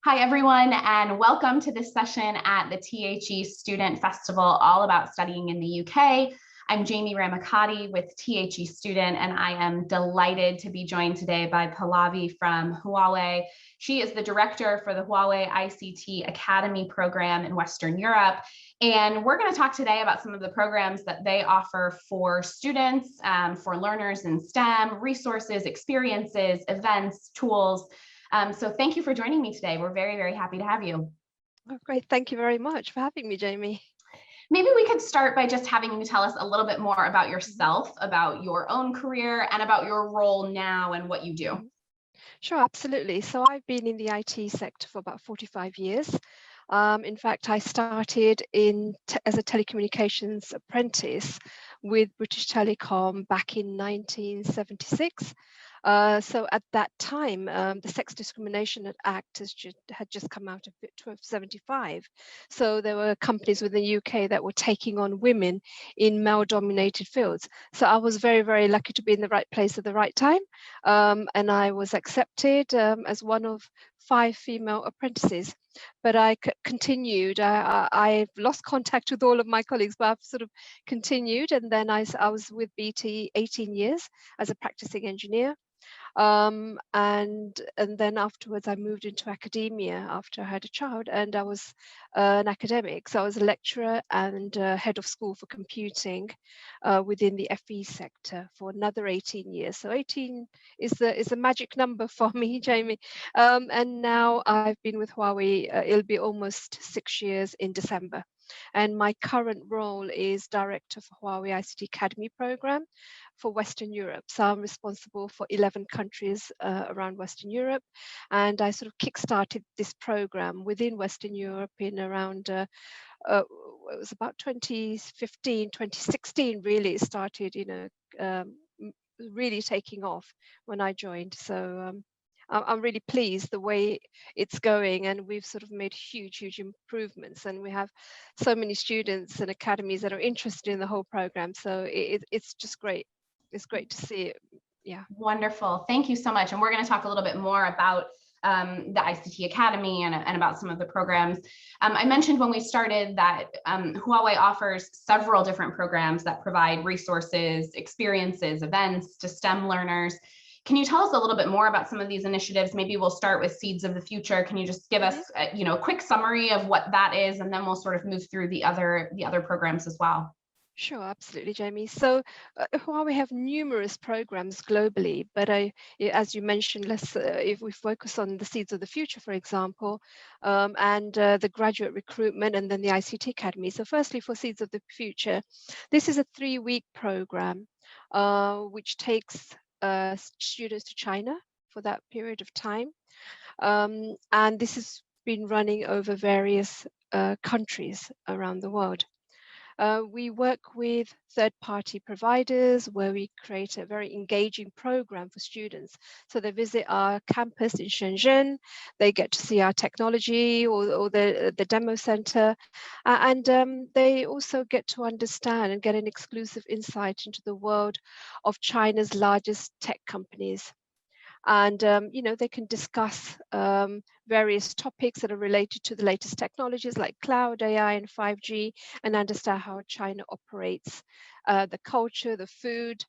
Hi, everyone, and welcome to this session at the THE Student Festival, all about studying in the UK. I'm Jamie Ramakati with THE Student, and I am delighted to be joined today by Pallavi from Huawei. She is the director for the Huawei ICT Academy program in Western Europe. And we're going to talk today about some of the programs that they offer for students, for learners in STEM, resources, experiences, events, tools. So thank you for joining me today. We're very, very happy to have you. Oh, great. Thank you very much for having me, Jamie. Maybe we could start by just having you tell us a little bit more about yourself, about your own career, and about your role now and what you do. Sure, absolutely. So I've been in the IT sector for about 45 years. In fact, I started as a telecommunications apprentice with British Telecom back in 1976. So at that time, the Sex Discrimination Act had just come out of 1275. So there were companies within the UK that were taking on women in male-dominated fields. So I was very, very lucky to be in the right place at the right time. And I was accepted as one of 5 female apprentices. But I continued. I've lost contact with all of my colleagues, but I've sort of continued. And then I was with BT 18 years as a practicing engineer. And then afterwards I moved into academia after I had a child, and I was an academic. So I was a lecturer and head of school for computing within the FE sector for another 18 years. So 18 is a magic number for me, Jamie. And now I've been with Huawei. It'll be almost 6 years in December. And my current role is director for Huawei ICT Academy program for Western Europe. So I'm responsible for 11 countries around Western Europe. And I sort of kickstarted this program within Western Europe in around, it was about 2015, 2016, really it started, really taking off when I joined. So I'm really pleased the way it's going, and we've sort of made huge improvements, and we have so many students and academies that are interested in the whole program. So it's just great. It's great to see it. Yeah. Wonderful. Thank you so much. And we're going to talk a little bit more about the ICT Academy and about some of the programs. I mentioned when we started that Huawei offers several different programs that provide resources, experiences, events to STEM learners. Can you tell us a little bit more about some of these initiatives? Maybe we'll start with Seeds of the Future. Can you just give us a quick summary of what that is, and then we'll sort of move through the other programs as well. Sure, absolutely, Jamie. So while we have numerous programs globally, but as you mentioned, if we focus on the Seeds of the Future, for example, and the graduate recruitment, and then the ICT Academy. So firstly, for Seeds of the Future, this is a 3-week program which takes students to China for that period of time. And this has been running over various countries around the world. We work with third-party providers where we create a very engaging program for students. So they visit our campus in Shenzhen, they get to see our technology or the demo center, and they also get to understand and get an exclusive insight into the world of China's largest tech companies. And they can discuss various topics that are related to the latest technologies like cloud, AI, and 5G, and understand how China operates, the culture, the food.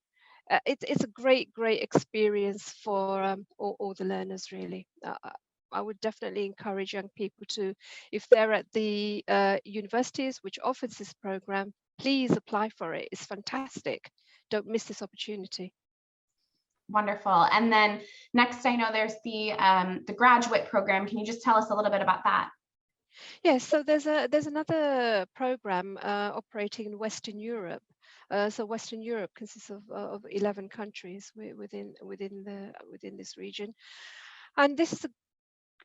It's a great experience for all the learners, really. I would definitely encourage young people to, if they're at the universities which offers this program, please apply for it. It's fantastic. Don't miss this opportunity. Wonderful. And then next, I know there's the graduate program. Can you just tell us a little bit about that? Yes, so there's another program operating in Western Europe. So Western Europe consists of 11 countries within this region, and this is a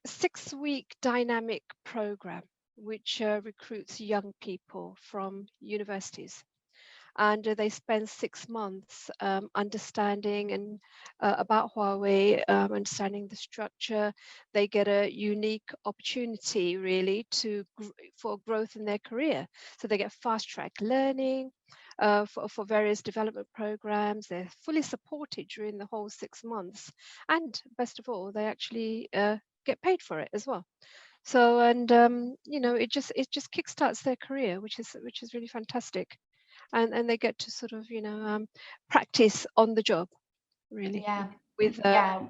6-week dynamic program which recruits young people from universities. And they spend 6 months understanding and about Huawei, understanding the structure. They get a unique opportunity, really, for growth in their career. So they get fast-track learning for various development programs. They're fully supported during the whole 6 months, and best of all, they actually get paid for it as well. So, and it just kickstarts their career, which is really fantastic, and they get to sort of practice on the job, really, Yeah, with yeah.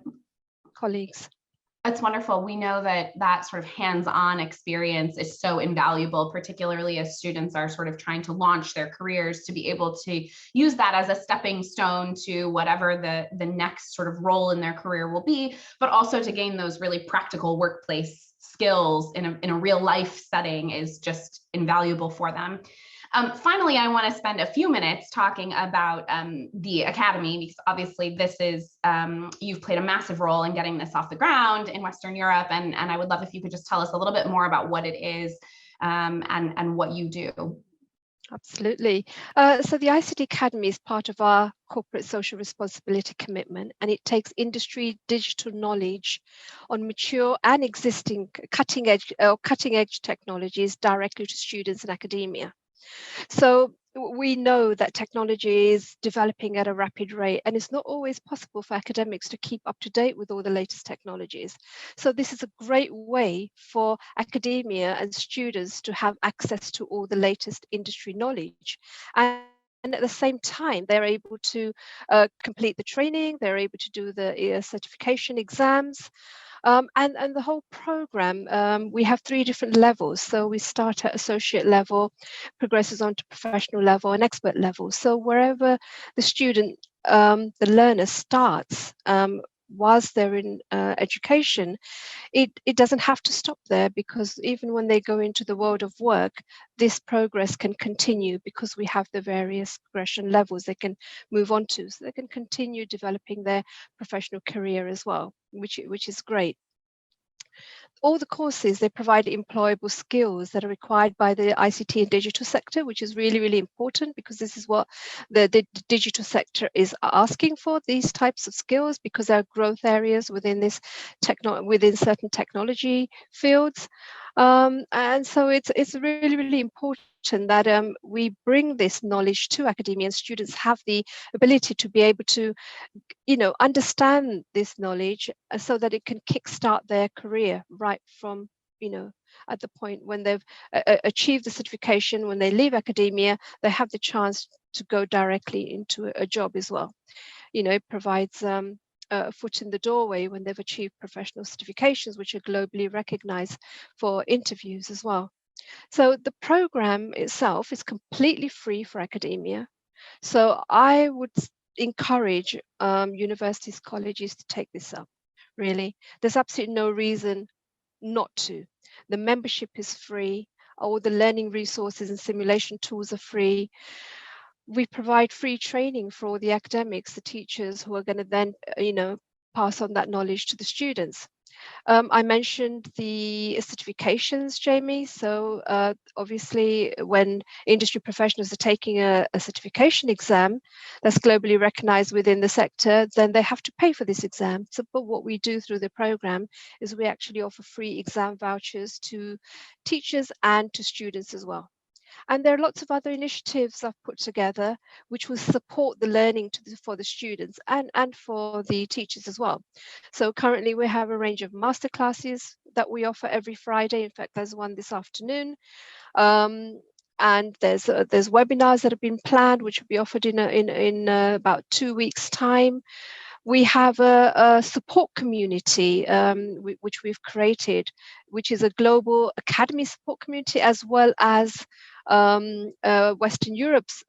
colleagues. That's wonderful. We know that that sort of hands-on experience is so invaluable, particularly as students are sort of trying to launch their careers, to be able to use that as a stepping stone to whatever the next sort of role in their career will be, but also to gain those really practical workplace skills in a real life setting is just invaluable for them. Finally, I want to spend a few minutes talking about the Academy, because obviously this is, you've played a massive role in getting this off the ground in Western Europe. And I would love if you could just tell us a little bit more about what it is and what you do. Absolutely. So the ICT Academy is part of our corporate social responsibility commitment, and it takes industry digital knowledge on mature and existing cutting edge technologies directly to students in academia. So we know that technology is developing at a rapid rate, and it's not always possible for academics to keep up to date with all the latest technologies. So this is a great way for academia and students to have access to all the latest industry knowledge. And at the same time, they're able to complete the training, they're able to do the certification exams, and the whole program, we have 3 different levels. So we start at associate level, progresses on to professional level and expert level. So wherever the student, the learner starts, whilst they're in education, it doesn't have to stop there, because even when they go into the world of work, this progress can continue because we have the various progression levels they can move on to. So they can continue developing their professional career as well, which is great. All the courses, they provide employable skills that are required by the ICT and digital sector, which is really, really important, because this is what the digital sector is asking for, these types of skills, because there are growth areas within within certain technology fields. And so it's really, really important that we bring this knowledge to academia, and students have the ability to be able to understand this knowledge, so that it can kickstart their career right from, at the point when they've achieved the certification. When they leave academia, they have the chance to go directly into a job as well. It provides a foot in the doorway when they've achieved professional certifications, which are globally recognized for interviews as well. So the program itself is completely free for academia. So I would encourage universities, colleges to take this up. Really, there's absolutely no reason not to. The membership is free. All the learning resources and simulation tools are free. We provide free training for all the academics, the teachers who are going to then, pass on that knowledge to the students. I mentioned the certifications, Jamie. So obviously, when industry professionals are taking a certification exam that's globally recognized within the sector, then they have to pay for this exam. So, but what we do through the program is we actually offer free exam vouchers to teachers and to students as well. And there are lots of other initiatives I've put together which will support the learning for the students and for the teachers as well. So currently we have a range of masterclasses that we offer every Friday. In fact, there's one this afternoon. And there's webinars that have been planned, which will be offered in about 2 weeks' time. We have a support community which we've created, which is a global academy support community, as well as Western Europe's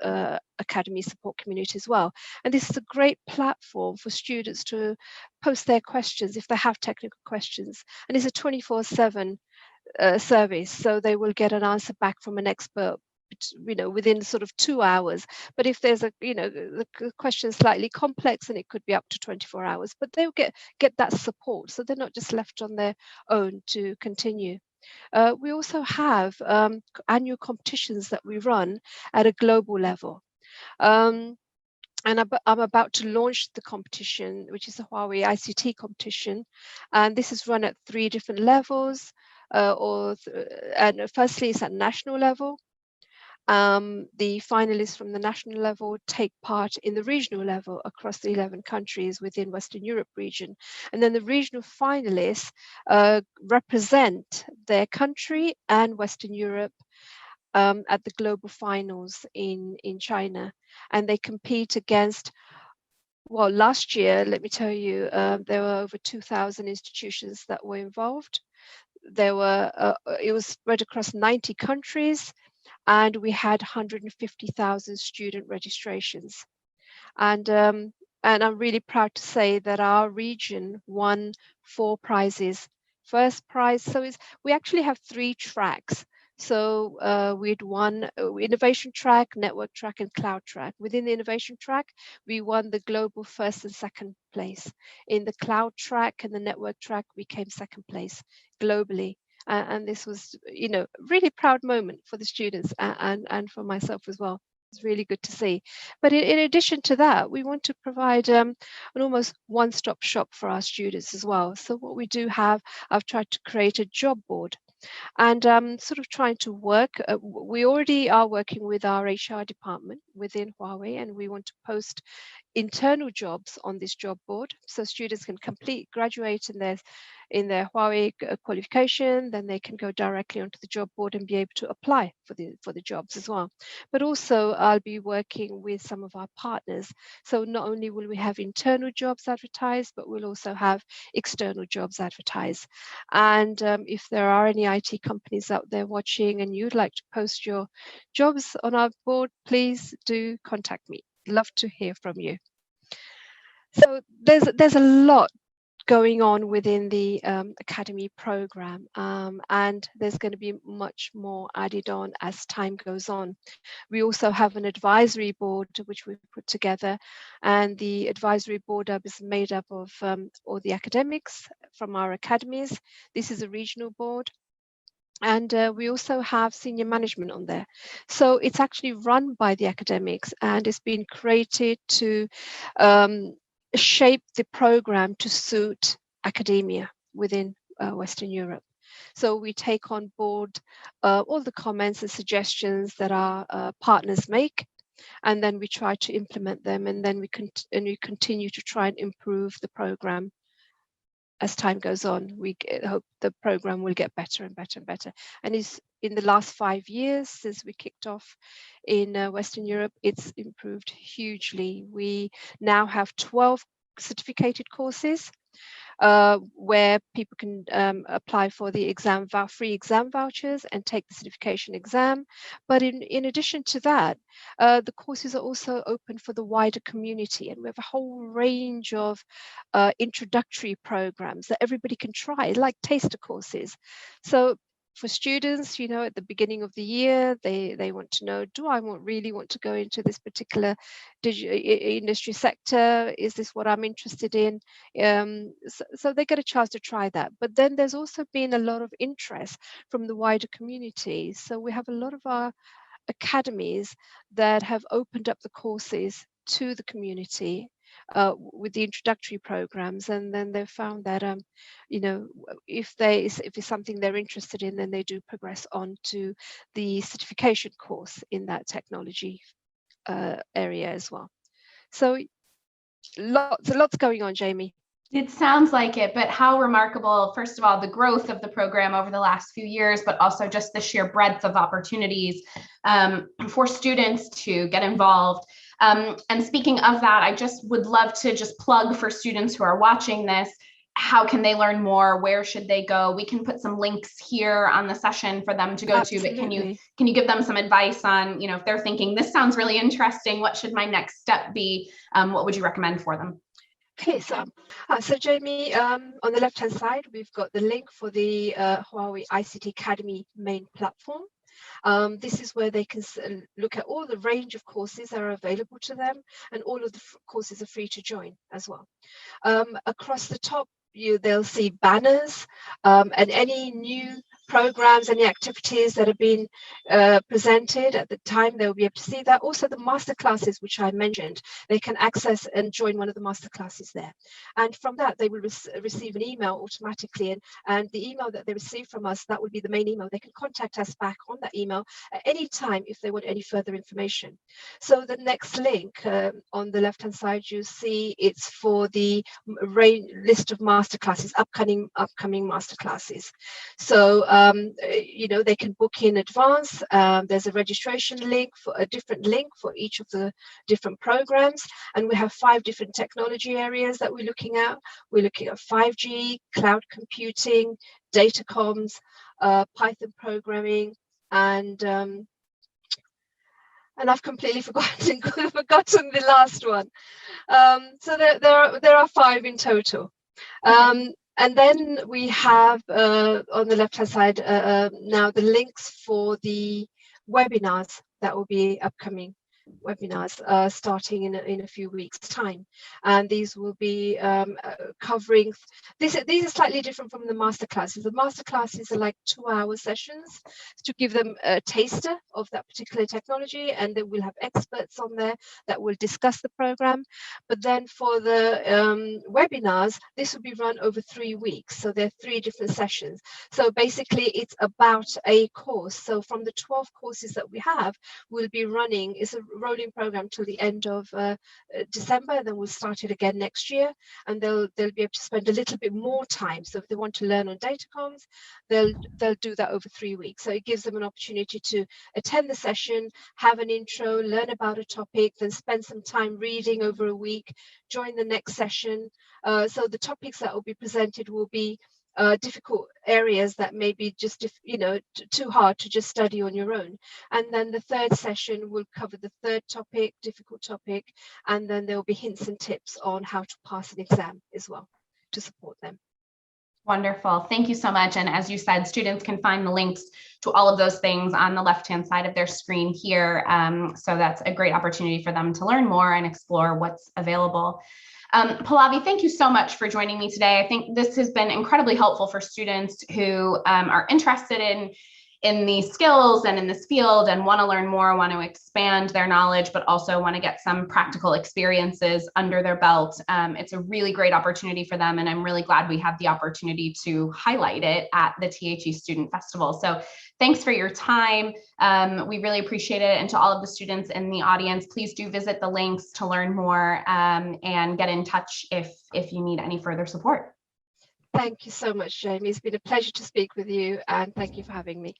academy support community as well. And this is a great platform for students to post their questions if they have technical questions. And it's a 24/7 service, so they will get an answer back from an expert within sort of 2 hours. But if there's the question is slightly complex, and it could be up to 24 hours, but they'll get that support, so they're not just left on their own to continue. We also have annual competitions that we run at a global level. And I'm about to launch the competition, which is the Huawei ICT competition. And this is run at 3 different levels. And firstly, it's at national level. The finalists from the national level take part in the regional level across the 11 countries within Western Europe region. And then the regional finalists represent their country and Western Europe at the global finals in China. And they compete against, well, last year, let me tell you, there were over 2,000 institutions that were involved. There were, it was spread across 90 countries, and we had 150,000 student registrations. And I'm really proud to say that our region won 4 prizes. First prize, so we actually have 3 tracks. So we'd won innovation track, network track, and cloud track. Within the innovation track, we won the global first and second place. In the cloud track and the network track, we came second place globally. And this was, you know, really proud moment for the students and for myself as well. It's really good to see. But in addition to that, we want to provide an almost one-stop shop for our students as well. So what we do have, I've tried to create a job board, and sort of trying to work. We already are working with our HR department within Huawei, and we want to post internal jobs on this job board, so students can graduate in their Huawei qualification, then they can go directly onto the job board and be able to apply for the jobs as well. But also I'll be working with some of our partners, so not only will we have internal jobs advertised, but we'll also have external jobs advertised. And if there are any IT companies out there watching and you'd like to post your jobs on our board, please do contact me. Love to hear from you. So there's a lot going on within the Academy program, and there's going to be much more added on as time goes on. We also have an advisory board which we've put together, and the advisory board is made up of all the academics from our academies. This is a regional board. And we also have senior management on there. So it's actually run by the academics, and it's been created to shape the program to suit academia within Western Europe. So we take on board all the comments and suggestions that our partners make, and then we try to implement them, and then we continue to try and improve the program. As time goes on, we hope the program will get better and better and better. And in the last 5 years since we kicked off in Western Europe, it's improved hugely. We now have 12 certificated courses where people can apply for the free exam vouchers and take the certification exam. But in addition to that, the courses are also open for the wider community, and we have a whole range of introductory programs that everybody can try, like taster courses. So for students, you know, at the beginning of the year, they want to know, do I really want to go into this particular industry sector? Is this what I'm interested in? So they get a chance to try that. But then there's also been a lot of interest from the wider community. So we have a lot of our academies that have opened up the courses to the community with the introductory programs, and then they've found that you know, if it's something they're interested in, then they do progress on to the certification course in that technology area as well. So lots going on, Jamie. It sounds like it, but how remarkable, first of all, the growth of the program over the last few years, but also just the sheer breadth of opportunities for students to get involved. And speaking of that, I just would love to just plug for students who are watching this. How can they learn more? Where should they go? We can put some links here on the session for them to go Absolutely. to, but can you give them some advice on, you know, if they're thinking this sounds really interesting, what should my next step be? What would you recommend for them? Okay, so Jamie, on the left-hand side, we've got the link for the Huawei ICT Academy main platform. This is where they can look at all the range of courses that are available to them, and all of the courses are free to join as well. Across the top, they'll see banners and any new programs, any activities that have been presented at the time, they'll be able to see that. Also the master classes, which I mentioned, they can access and join one of the master classes there. And from that, they will receive an email automatically. And the email that they receive from us, that will be the main email. They can contact us back on that email at any time if they want any further information. So the next link on the left-hand side, you see it's for the list of masterclasses, upcoming masterclasses. So you know, they can book in advance. There's a registration link, for a different link for each of the different programs, and we have 5 different technology areas that we're looking at. We're looking at 5G, cloud computing, data comms, Python programming, and I've completely forgotten the last one. So there are 5 in total. And then we have on the left-hand side now the links for the webinars that will be upcoming webinars starting in a few weeks' time, and these will be covering. These are slightly different from the master classes. The master classes are like 2-hour sessions to give them a taster of that particular technology, and then we'll have experts on there that will discuss the program. But then for the webinars, this will be run over 3 weeks, so there are 3 different sessions. So basically, it's about a course. So from the 12 courses that we have, we'll be running. It's a rolling program till the end of December, then we'll start it again next year, and they'll be able to spend a little bit more time. So if they want to learn on data comms, they'll do that over 3 weeks. So it gives them an opportunity to attend the session, have an intro, learn about a topic, then spend some time reading over a week, join the next session. So the topics that will be presented will be difficult areas that may be just, you know, too hard to just study on your own. And then the third session will cover the third topic, difficult topic, and then there will be hints and tips on how to pass an exam as well to support them. Wonderful. Thank you so much. And as you said, students can find the links to all of those things on the left-hand side of their screen here. So that's a great opportunity for them to learn more and explore what's available. Pallavi, thank you so much for joining me today. I think this has been incredibly helpful for students who are interested in these skills and in this field and want to learn more, want to expand their knowledge, but also want to get some practical experiences under their belt. It's a really great opportunity for them, and I'm really glad we had the opportunity to highlight it at the THE Student Festival. So thanks for your time. We really appreciate it. And to all of the students in the audience, please do visit the links to learn more and get in touch if you need any further support. Thank you so much, Jamie. It's been a pleasure to speak with you, and thank you for having me.